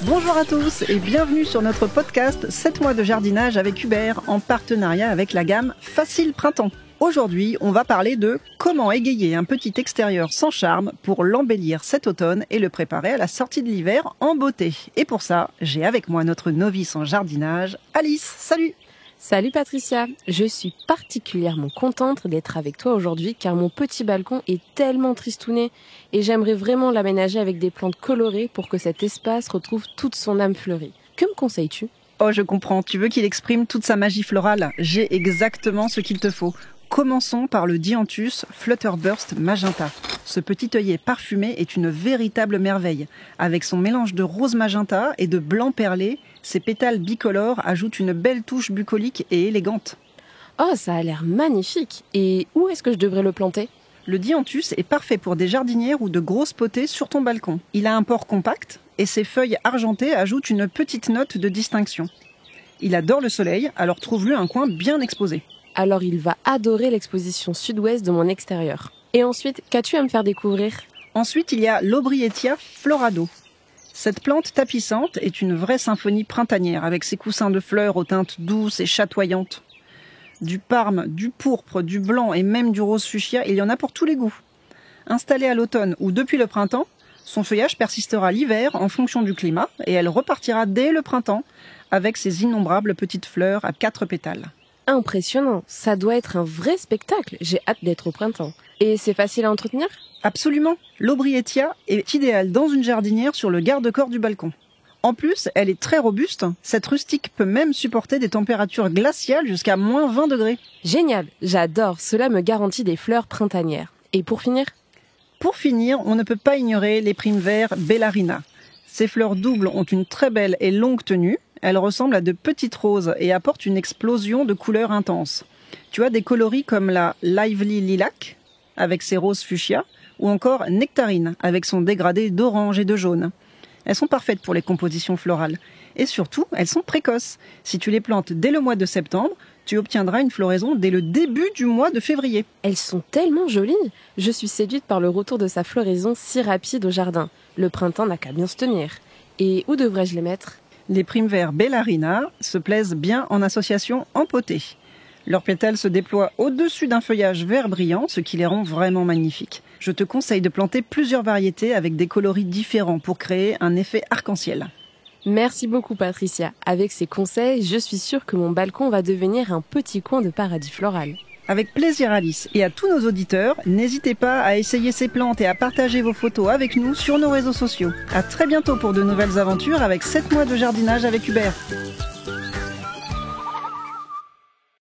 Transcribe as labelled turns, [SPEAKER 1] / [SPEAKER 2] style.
[SPEAKER 1] Bonjour à tous et bienvenue sur notre podcast 7 mois de jardinage avec Hubert en partenariat avec la gamme Facile Printemps. Aujourd'hui, on va parler de comment égayer un petit extérieur sans charme pour l'embellir cet automne et le préparer à la sortie de l'hiver en beauté. Et pour ça, j'ai avec moi notre novice en jardinage, Alice. Salut!
[SPEAKER 2] Salut Patricia, je suis particulièrement contente d'être avec toi aujourd'hui car mon petit balcon est tellement tristouné et j'aimerais vraiment l'aménager avec des plantes colorées pour que cet espace retrouve toute son âme fleurie. Que me conseilles-tu ?
[SPEAKER 1] Oh, je comprends, tu veux qu'il exprime toute sa magie florale. J'ai exactement ce qu'il te faut. Commençons par le Dianthus Flutterburst Magenta. Ce petit œillet parfumé est une véritable merveille. Avec son mélange de rose magenta et de blanc perlé, ses pétales bicolores ajoutent une belle touche bucolique et élégante.
[SPEAKER 2] Oh, ça a l'air magnifique. Et où est-ce que je devrais le planter ?
[SPEAKER 1] Le Dianthus est parfait pour des jardinières ou de grosses potées sur ton balcon. Il a un port compact et ses feuilles argentées ajoutent une petite note de distinction. Il adore le soleil, alors trouve-lui un coin bien exposé.
[SPEAKER 2] Alors il va adorer l'exposition sud-ouest de mon extérieur. Et ensuite, qu'as-tu à me faire découvrir ?
[SPEAKER 1] Ensuite, il y a l'Aubrietia Florado. Cette plante tapissante est une vraie symphonie printanière avec ses coussins de fleurs aux teintes douces et chatoyantes. Du parme, du pourpre, du blanc et même du rose fuchsia, il y en a pour tous les goûts. Installée à l'automne ou depuis le printemps, son feuillage persistera l'hiver en fonction du climat et elle repartira dès le printemps avec ses innombrables petites fleurs à 4 pétales.
[SPEAKER 2] Impressionnant, ça doit être un vrai spectacle, j'ai hâte d'être au printemps. Et c'est facile à entretenir ?
[SPEAKER 1] Absolument, l'Aubrietia est idéale dans une jardinière sur le garde-corps du balcon. En plus, elle est très robuste, cette rustique peut même supporter des températures glaciales jusqu'à moins 20 degrés.
[SPEAKER 2] Génial, j'adore, cela me garantit des fleurs printanières. Et pour finir ?
[SPEAKER 1] Pour finir, on ne peut pas ignorer les Primevères Bellarina. Ces fleurs doubles ont une très belle et longue tenue. Elles ressemblent à de petites roses et apportent une explosion de couleurs intenses. Tu as des coloris comme la Lively Lilac, avec ses roses fuchsia, ou encore Nectarine, avec son dégradé d'orange et de jaune. Elles sont parfaites pour les compositions florales. Et surtout, elles sont précoces. Si tu les plantes dès le mois de septembre, tu obtiendras une floraison dès le début du mois de février.
[SPEAKER 2] Elles sont tellement jolies. Je suis séduite par le retour de sa floraison si rapide au jardin. Le printemps n'a qu'à bien se tenir. Et où devrais-je les mettre ?
[SPEAKER 1] Les Primevères Bellarina se plaisent bien en association en potée. Leurs pétales se déploient au-dessus d'un feuillage vert brillant, ce qui les rend vraiment magnifiques. Je te conseille de planter plusieurs variétés avec des coloris différents pour créer un effet arc-en-ciel.
[SPEAKER 2] Merci beaucoup Patricia. Avec ces conseils, je suis sûre que mon balcon va devenir un petit coin de paradis floral.
[SPEAKER 1] Avec plaisir Alice, et à tous nos auditeurs, n'hésitez pas à essayer ces plantes et à partager vos photos avec nous sur nos réseaux sociaux. À très bientôt pour de nouvelles aventures avec 7 mois de jardinage avec Hubert.